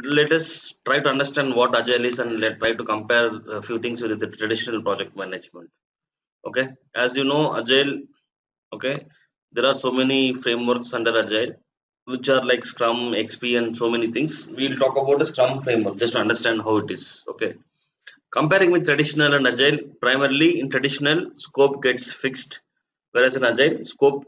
let us try to understand what Agile is, and let try to compare a few things with the traditional project management. Okay, as you know, Agile. Okay, there are so many frameworks under Agile, which are like Scrum, XP, and so many things. We'll talk about the Scrum framework just to understand how it is. Okay, comparing with traditional and Agile, primarily in traditional, scope gets fixed, whereas in Agile, scope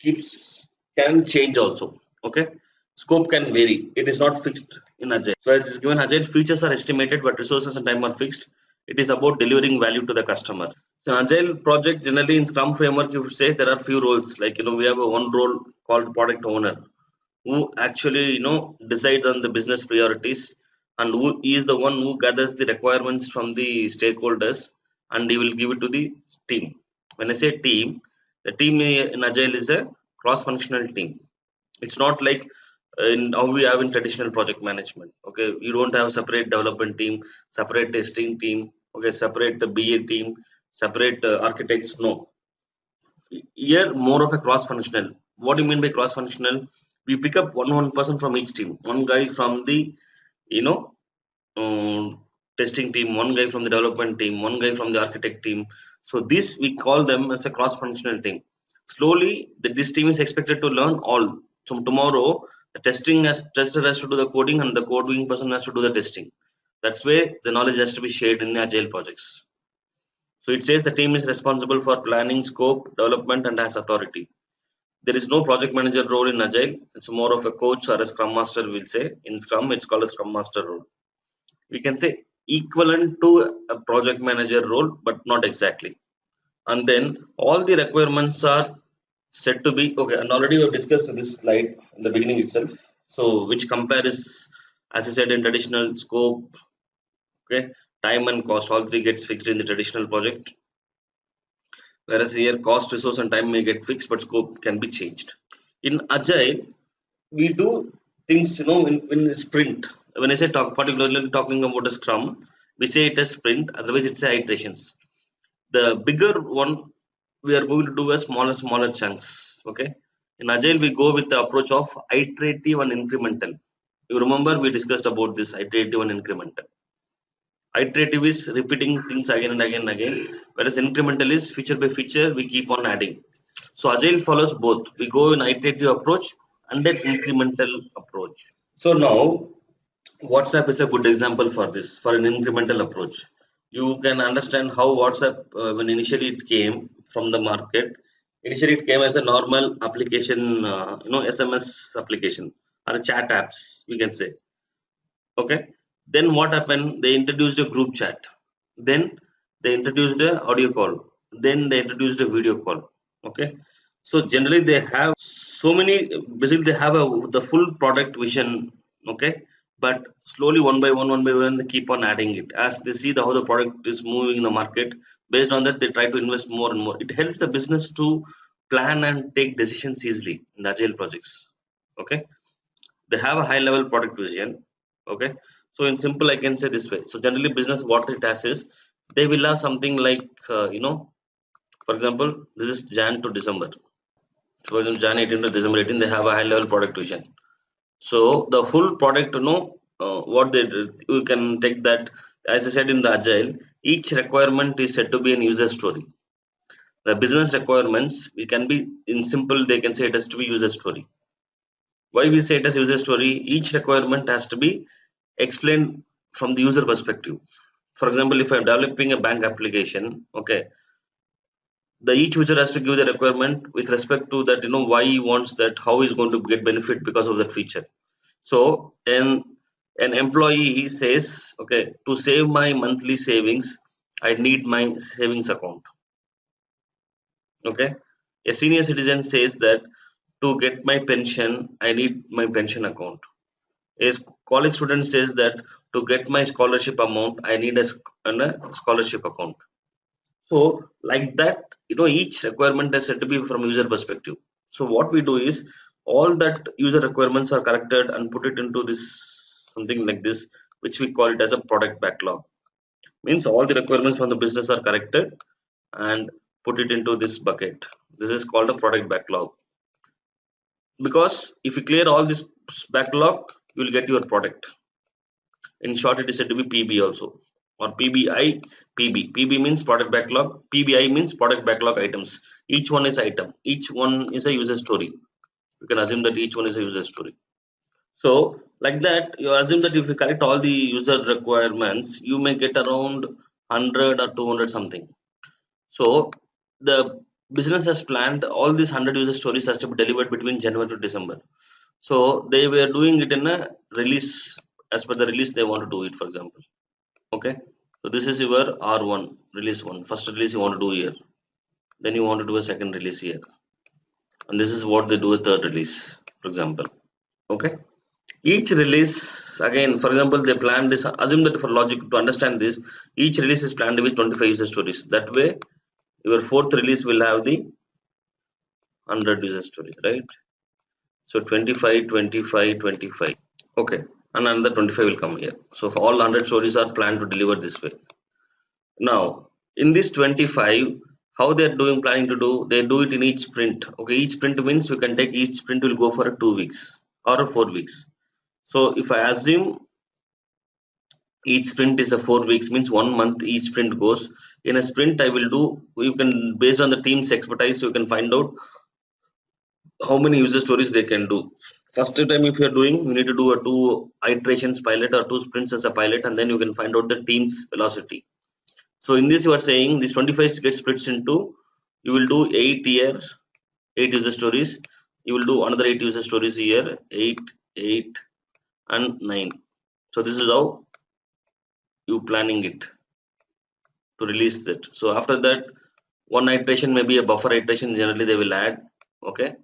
keeps can change also. Okay, scope can vary. It is not fixed in Agile. So as is given, Agile features are estimated, but resources and time are fixed. It is about delivering value to the customer. So Agile project generally in Scrum framework, you say there are few roles. Like we have a one role called product owner, who actually decides on the business priorities, and who is the one who gathers the requirements from the stakeholders, and he will give it to the team. When I say team, the team in Agile is a cross-functional team. It's not like in how we have in traditional project management. Okay, you don't have separate development team, separate testing team, okay, separate BA team, separate architects. No, here more of a cross-functional. What do you mean by cross-functional? We pick up one person from each team, one guy from the you know testing team, one guy from the development team, one guy from the architect team. So this we call them as a cross-functional team. Slowly, this team is expected to learn all. So tomorrow, the tester has to do the coding, and the coding person has to do the testing. That's where the knowledge has to be shared in the agile projects. So it says the team is responsible for planning, scope, development, and has authority. There is no project manager role in agile. It's more of a coach or a scrum master, we'll say. In scrum, it's called a scrum master role. We can say equivalent to a project manager role, but not exactly. And then all the requirements are said to be okay. And already we have discussed this slide in the beginning itself. So which compares, as I said, in traditional scope, okay, time and cost, all three gets fixed in the traditional project. Whereas here cost, resource, and time may get fixed, but scope can be changed. In agile, we do things in sprint. When I say particularly talking about a scrum, we say it as sprint, otherwise it's a iterations. The bigger one we are going to do a smaller chunks. Okay, in agile we go with the approach of iterative and incremental. You remember we discussed about this iterative and incremental. Iterative is repeating things again and again and again, whereas incremental is feature by feature we keep on adding. So agile follows both. We go in iterative approach and then incremental approach. So now WhatsApp is a good example for this, for an incremental approach. You can understand how WhatsApp, when initially it came from the market, initially it came as a normal application, SMS application or a chat apps, we can say. Okay, then what happened? They introduced a group chat, then they introduced a audio call, then they introduced a video call. Okay, so generally they have so many, basically they have the full product vision. Okay, but slowly one by one they keep on adding it as they see how the product is moving in the market. Based on that, they try to invest more and more. It helps the business to plan and take decisions easily in the agile projects. Okay, they have a high level product vision. Okay, so in simple I can say this way. So generally business, what it has is, they will have something like for example, this is Jan to December. So for example, Jan 18 to December 18, they have a high level product vision. So the full product, what they do, you can take that. As I said, in the agile, each requirement is said to be an user story. The business requirements, we can be in simple, they can say it has to be user story. Why we say it as user story? Each requirement has to be explained from the user perspective. For example, if I'm developing a bank application, okay, the each user has to give the requirement with respect to that, why he wants that, how he's going to get benefit because of that feature. So an employee says, okay, to save my monthly savings, I need my savings account. Okay, a senior citizen says that to get my pension, I need my pension account. A college student says that to get my scholarship amount, I need a scholarship account. So like that, each requirement is said to be from user perspective. So what we do is, all that user requirements are collected and put it into this something like this, which we call it as a product backlog. Means all the requirements from the business are collected and put it into this bucket. This is called a product backlog. Because if you clear all this backlog, you will get your product. In short, it is said to be PB also, or PBI, PB. PB means product backlog, PBI means product backlog items. Each one is item, each one is a user story. You can assume that each one is a user story. So like that, you assume that if you collect all the user requirements, you may get around 100 or 200 something. So the business has planned all these 100 user stories has to be delivered between January to December. So they were doing it in a release, as per the release they want to do it, for example. Okay, so this is your R1 release 1. First release you want to do here, then you want to do a second release here, and this is what they do a third release, for example. Okay, each release, again, for example, they plan this. Assume that for logic to understand this, each release is planned with 25 user stories. That way your fourth release will have the 100 user stories, right? So 25, 25, 25. Okay, and another 25 will come here. So for all 100 stories are planned to deliver this way. Now in this 25, how they're doing, planning to do, they do it in each sprint. Okay, each sprint means you can take each sprint will go for 2 weeks or 4 weeks. So if I assume each sprint is a 4 weeks, means 1 month each sprint goes. In a sprint I will do, you can, based on the team's expertise, you can find out how many user stories they can do. First time if you're doing, you need to do a 2 iterations pilot or 2 sprints as a pilot, and then you can find out the team's velocity. So in this you are saying this 25 gets splits into, you will do 8 here, 8 user stories, you will do another 8 user stories here, 8, 8 and 9. So this is how you planning it to release that. So after that, one iteration, maybe a buffer iteration, generally they will add. Okay,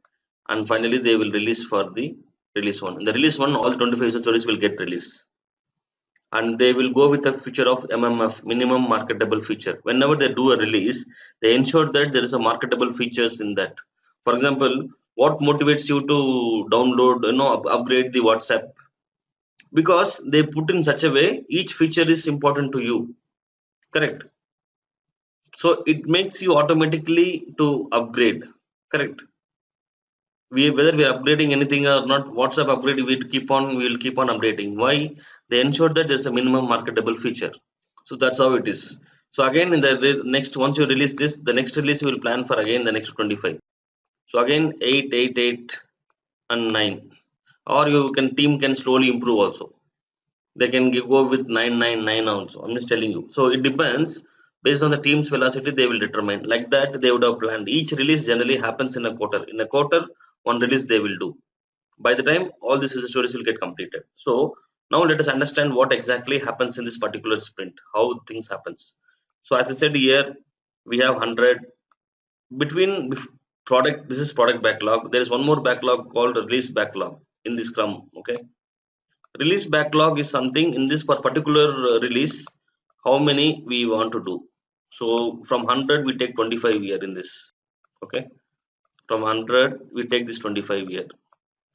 and finally they will release for the release 1. In the release 1, all the 25 user stories will get released, and they will go with a feature of MMF, minimum marketable feature. Whenever they do a release, they ensure that there is a marketable features in that. For example, what motivates you to download, upgrade the WhatsApp? Because they put in such a way each feature is important to you, correct? So it makes you automatically to upgrade, correct? Whether we are upgrading anything or not, WhatsApp upgrade, we will keep on updating. Why? They ensure that there's a minimum marketable feature. So that's how it is. So again, in the next, once you release this, the next release you will plan for again the next 25. So again 8, 8, 8 and 9, or you can, team can slowly improve also. They can go with 9, 9, 9 also. I'm just telling you. So it depends, based on the team's velocity they will determine. Like that they would have planned. Each release generally happens in a quarter. In a quarter, one release they will do. By the time all these user stories will get completed. So now let us understand what exactly happens in this particular sprint, how things happens. So as I said here, we have 100 between product. This is product backlog. There is one more backlog called release backlog in this Scrum. Okay, release backlog is something in this particular release, how many we want to do. So from 100 we take 25 here in this. Okay, from 100 we take this 25 here.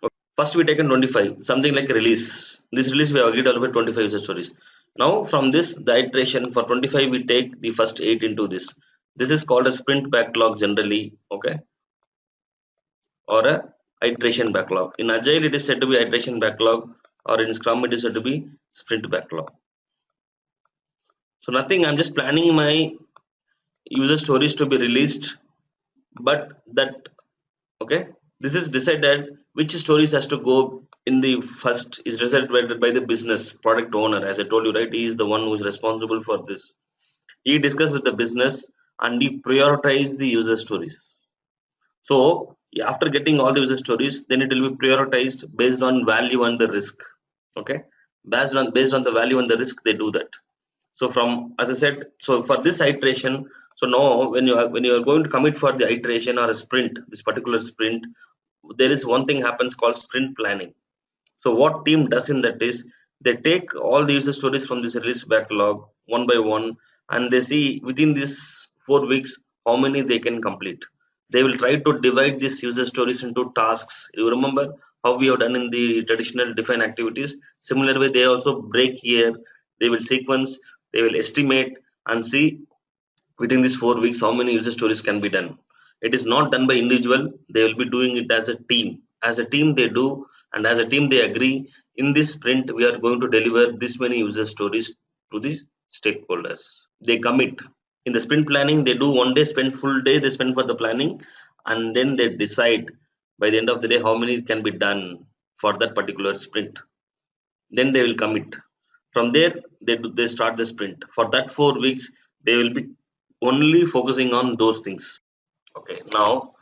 Okay. First we take in 25, something like release. This release we have agreed about 25 user stories. Now from this, the iteration for 25 we take the first 8 into this. This is called a sprint backlog generally. Okay, or a iteration backlog. In Agile it is said to be iteration backlog, or in Scrum it is said to be sprint backlog. So nothing, I'm just planning my user stories to be released, but that, okay, this is decided which stories has to go in the first is decided by the business product owner. As I told you, right, he is the one who is responsible for this. He discussed with the business and he prioritized the user stories. So after getting all the user stories, then it will be prioritized based on value and the risk. Okay, based on the value and the risk, they do that. So from, as I said, so for this iteration, so now when you are going to commit for the iteration or a sprint, this particular sprint, there is one thing happens called sprint planning. So what team does in that is they take all the user stories from this release backlog one by one, and they see within these 4 weeks how many they can complete. They will try to divide these user stories into tasks. You remember how we have done in the traditional define activities? Similar way, they also break here. They will sequence, they will estimate and see within these 4 weeks how many user stories can be done. It is not done by individual. They will be doing it as a team. As a team they do, and as a team they agree in this sprint we are going to deliver this many user stories to the stakeholders. They commit. In the sprint planning, they do one day, spend full day, they spend for the planning, and then they decide by the end of the day how many can be done for that particular sprint. Then they will commit. From there they start the sprint. For that 4 weeks they will be only focusing on those things. Okay, now